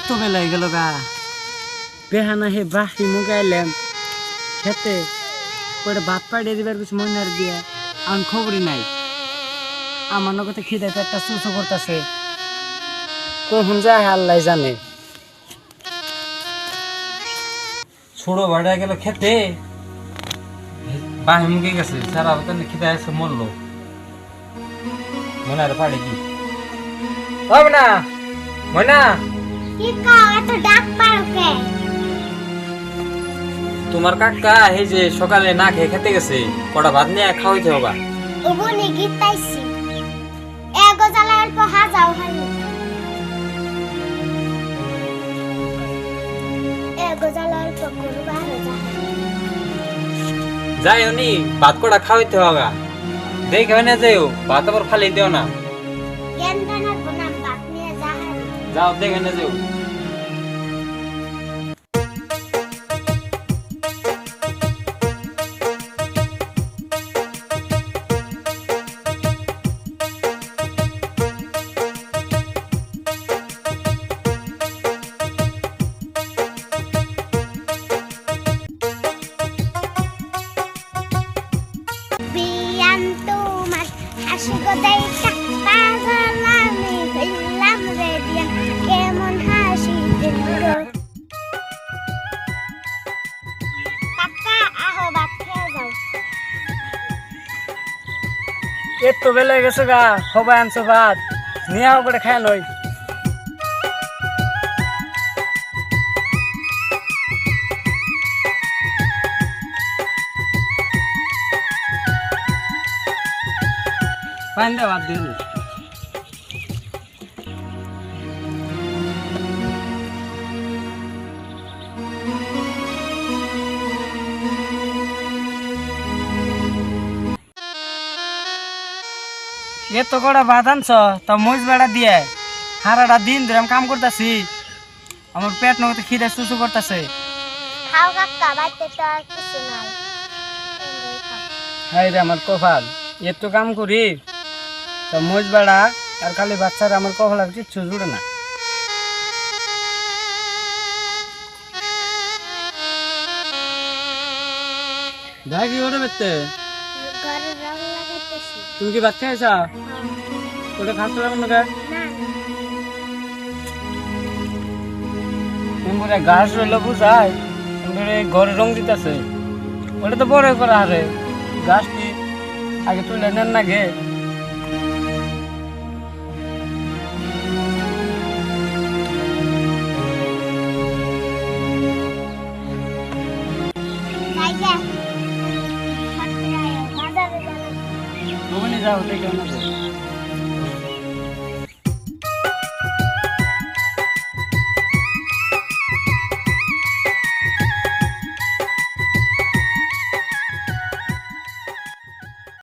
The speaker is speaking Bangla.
এত বেলা হয়ে গেল গা বেহানা হে বাহি মুগাইলাম খেতে করে ভাত পাড়িয়ে দিবার কিছু মনে দিয়ে আমার খবরই নাই। আমার নগতে খিদে পেটটা চুচো করতেছে, কখন যায় আল্লাহ জানে। ছোট ভাড়া গেল খেতে বাহি মুখে গেছে সারা বতন খিদে এসে মরলো মনে আর পাড়ে কি হবে না ময়না কি কাও এত ডাক পারকে? তোমার কাকা এই যে সকালে না খেয়ে খেতে গেছে, কটা ভাত নিয়ে খাওয়াইতে হবে। ওবনি গিতাইছি এগো জ্বালা অল্প হাজাও হানি এগো জ্বালা অল্প করবা হাজা যাই উনি ভাত কটা খাওয়াইতে হবে, দেখে না যাইও ভাত আবার ফালি দিও না। জ্ঞান দানার বনাম বাপ নিয়ে যাহারি যাও দেখে না যাও। বিয়ান তোমার হাসি গো দেখা পাগল আমি হইলাম রে বিয়ান কেমন হাসি দিল কাকা আহো ভাত খেয়ে যাও। এত বেলা হয়ে গেছে গা সবাই আনছো ভাত নিয়ে আও করে খায় নই। পানি দে ভাত দিন। এত কটা ভাত আনছ তা মজ বেড়া দিয়ে সারাটা দিন ধরে আমি কাম করতেছি, আমার পেট নগতে খিদে চুচু করতেছে। খাও কাকা বাইতে তো আর কিছু নাই এমনি খাও। হাই রে আমার কপাল, এত কাম করি তা মজ বেড়া আর খালি বাচ্চারা আমার কপাল আর কিচ্ছু জুড়ে না। ভাই কি ওটা বেতে ঘরে রং লাগাইতেছি তুমি কি ভাত খাইছ? ওটা খাচ্ছ না না না ঘাস রইল বুঝাই ঘরে রং দিতেছে, ওটা তো বড় করা হারে ঘাস কি আগে তুলে নেন না গে। যাইগে বাজারে যাবো ওখানে যাও দেখে না